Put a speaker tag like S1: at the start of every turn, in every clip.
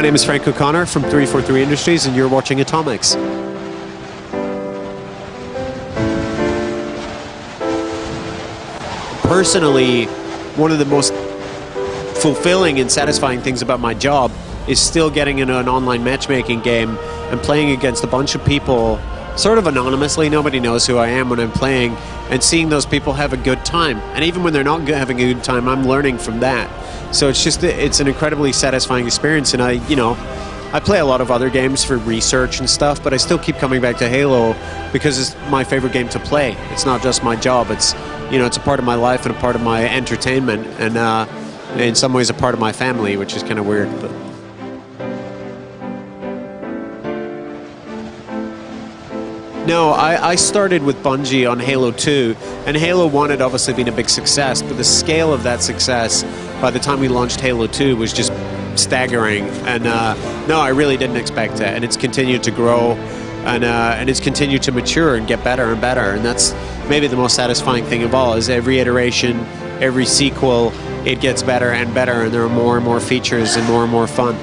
S1: My name is Frank O'Connor from 343 Industries, and you're watching Atomics. Personally, one of the most fulfilling and satisfying things about my job is still getting into an online matchmaking game and playing against a bunch of people sort of anonymously. Nobody knows who I am when I'm playing, and seeing those people have a good time. And even when they're not having a good time, I'm learning from that. So it's an incredibly satisfying experience. And I play a lot of other games for research and stuff, but I still keep coming back to Halo because it's my favorite game to play. It's not just my job. It's a part of my life and a part of my entertainment, and in some ways a part of my family, which is kind of weird. But no, I started with Bungie on Halo 2, and Halo 1 had obviously been a big success, but the scale of that success by the time we launched Halo 2 was just staggering. And no, I really didn't expect it, and it's continued to grow, and it's continued to mature and get better and better. And that's maybe the most satisfying thing of all, is every iteration, every sequel, it gets better and better, and there are more and more features and more fun.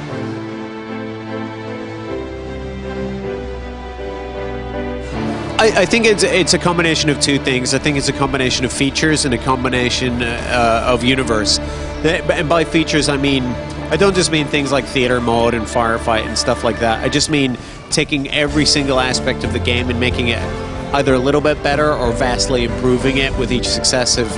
S1: I think it's a combination of two things. I think it's a combination of features and a combination of universe. And by features, I don't just mean things like theater mode and firefight and stuff like that. I just mean taking every single aspect of the game and making it either a little bit better or vastly improving it with each successive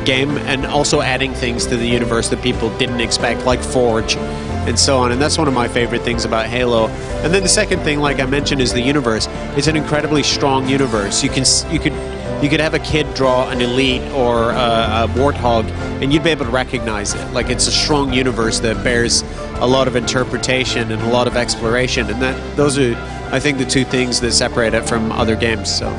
S1: game, and also adding things to the universe that people didn't expect, like Forge and so on. And that's one of my favorite things about Halo. And then the second thing, like I mentioned, is the universe. It's an incredibly strong universe. You could have a kid draw an Elite or a Warthog, and you'd be able to recognize it. Like, it's a strong universe that bears a lot of interpretation and a lot of exploration, and those are, I think, the two things that separate it from other games. So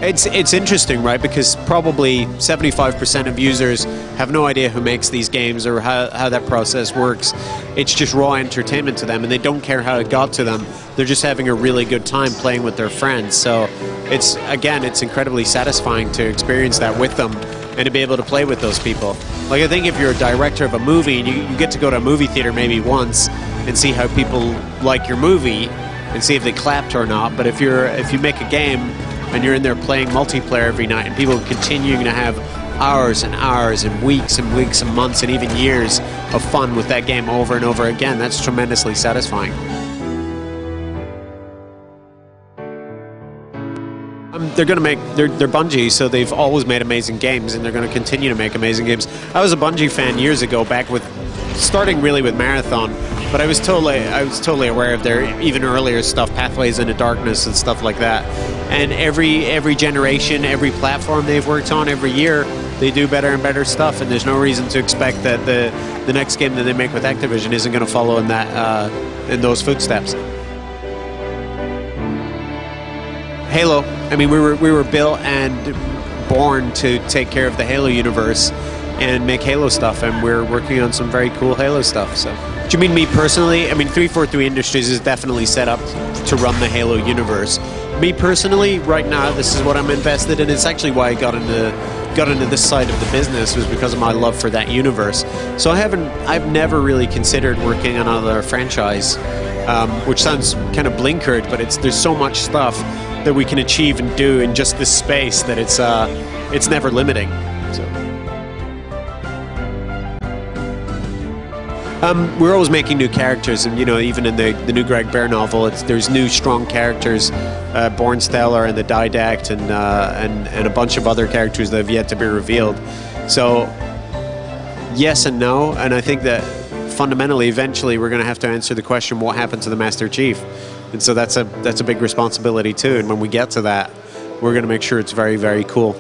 S1: it's interesting, right? Because probably 75% of users have no idea who makes these games or how that process works. It's just raw entertainment to them, and they don't care how it got to them. They're just having a really good time playing with their friends. So it's incredibly satisfying to experience that with them and to be able to play with those people. Like, I think if you're a director of a movie and you get to go to a movie theater maybe once and see how people like your movie and see if they clapped or not. But if you make a game and you're in there playing multiplayer every night, and people continuing to have hours and hours and weeks and months and even years of fun with that game over and over again, that's tremendously satisfying. They're Bungie, so they've always made amazing games, and they're going to continue to make amazing games. I was a Bungie fan years ago, starting really with Marathon, but I was totally aware of their even earlier stuff, Pathways into Darkness and stuff like that. And every generation, every platform they've worked on, every year, they do better and better stuff, and there's no reason to expect that the next game that they make with Activision isn't going to follow in those footsteps. Halo, we were built and born to take care of the Halo universe and make Halo stuff, and we're working on some very cool Halo stuff. So, do you mean me personally? 343 Industries is definitely set up to run the Halo universe. Me personally, right now, this is what I'm invested in. It's actually why I got into this side of the business, was because of my love for that universe. So I've never really considered working on another franchise, which sounds kind of blinkered, but there's so much stuff that we can achieve and do in just this space that it's never limiting. So we're always making new characters, and even in the new Greg Bear novel, there's new strong characters, Born Stellar and the Didact, and a bunch of other characters that have yet to be revealed. So yes and no, and I think that fundamentally, eventually, we're going to have to answer the question, what happened to the Master Chief? And so that's a big responsibility too. And when we get to that, we're going to make sure it's very, very cool.